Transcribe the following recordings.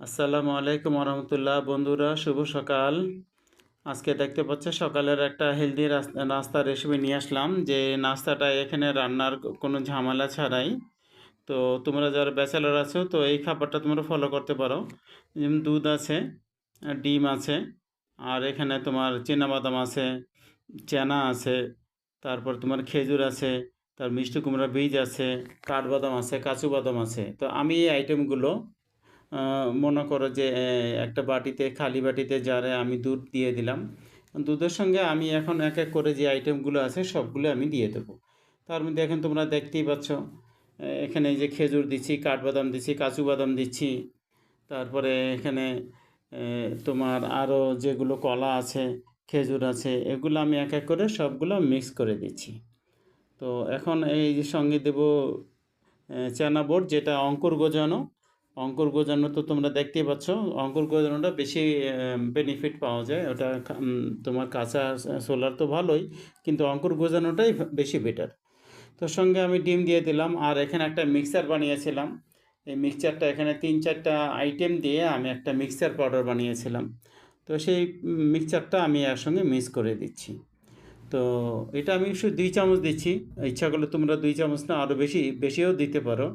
আসসালামু আলাইকুম রহমতুল্লাহ বন্ধুরা, শুভ সকাল। আজকে দেখতে পাচ্ছ সকালের একটা হেলদি নাস্তা রেসিপি নিয়ে আসলাম, যে নাস্তাটা এখানে রান্নার কোনো ঝামেলা ছাড়াই। তো তোমরা যারা ব্যাচেলর আছো তো এই খাবারটা তোমরা ফলো করতে পারো। যেমন দুধ আছে, ডিম আছে, আর এখানে তোমার বাদাম আছে, চানা আছে, তারপর তোমার খেজুর আছে, তার মিষ্টি কুমড়া বীজ আছে, কাঠবাদাম আছে, কাজু বাদাম আছে। তো আমি এই আইটেমগুলো মনে করো যে একটা বাটিতে, খালি বাটিতে জারে আমি দুধ দিয়ে দিলাম। দুধের সঙ্গে আমি এখন এক এক করে যে আইটেমগুলো আছে সবগুলো আমি দিয়ে দেবো। তার মধ্যে এখন তোমরা দেখতেই পাচ্ছ, এখানে এই যে খেজুর দিচ্ছি, কাঠবাদাম দিচ্ছি, কাজু বাদাম দিচ্ছি। তারপরে এখানে তোমার আরও যেগুলো কলা আছে, খেজুর আছে, এগুলো আমি এক এক করে সবগুলো মিক্স করে দিচ্ছি। তো এখন এই যে সঙ্গে দেব চানা বোর্ড, যেটা অঙ্কুর গজানো। অঙ্কুর গজানো তো তোমরা দেখতেই পাচ্ছ, অঙ্কুর গজানোটা বেশি বেনিফিট পাওয়া যায়। ওটা তোমার কাঁচা সোলার তো ভালোই, কিন্তু অঙ্কুর গজানোটাই বেশি বেটার। তো সঙ্গে আমি ডিম দিয়ে দিলাম, আর এখানে একটা মিক্সার বানিয়েছিলাম। এই মিক্সচারটা এখানে 3-4টা আইটেম দিয়ে আমি একটা মিক্সচার পাউডার বানিয়েছিলাম। তো সেই মিক্সচারটা আমি এর সঙ্গে মিক্স করে দিচ্ছি। তো এটা আমি শুধু 2 চামচ দিচ্ছি। ইচ্ছা করলে তোমরা 2 চামচ না, আরও বেশিও দিতে পারো।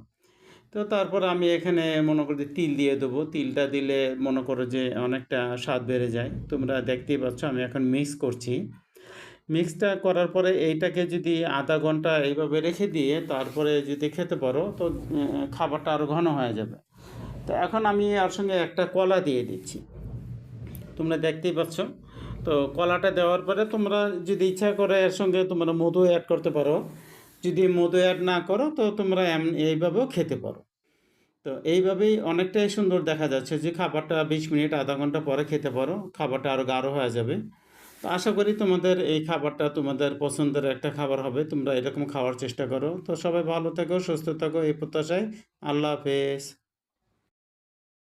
তো তারপর আমি এখানে মনে করি যে তিল দিয়ে দেবো। তিলটা দিলে মনে করো যে অনেকটা স্বাদ বেড়ে যায়। তোমরা দেখতেই পাচ্ছ আমি এখন মিক্স করছি। মিক্সটা করার পরে এইটাকে যদি আধা ঘন্টা এইভাবে রেখে দিয়ে তারপরে যদি খেতে পারো তো খাবারটা আরও ঘন হয়ে যাবে। তো এখন আমি আর সঙ্গে একটা কলা দিয়ে দিচ্ছি, তোমরা দেখতেই পাচ্ছ। তো কলাটা দেওয়ার পরে তোমরা যদি ইচ্ছা করে এর সঙ্গে তোমরা মধু অ্যাড করতে পারো। যদি মধু অ্যাড না করো তো তোমরা এইভাবেও খেতে পারো। তো এইভাবেই অনেকটাই সুন্দর দেখা যাচ্ছে, যে খাবারটা 20 মিনিট আধা ঘন্টা পরে খেতে পারো, খাবারটা আরও গাঢ় হয়ে যাবে। তো আশা করি তোমাদের এই খাবারটা তোমাদের পছন্দের একটা খাবার হবে, তোমরা এরকম খাওয়ার চেষ্টা করো। তো সবাই ভালো থাকো, সুস্থ থাকো, এই প্রত্যাশায়। আল্লাহ হাফেজ।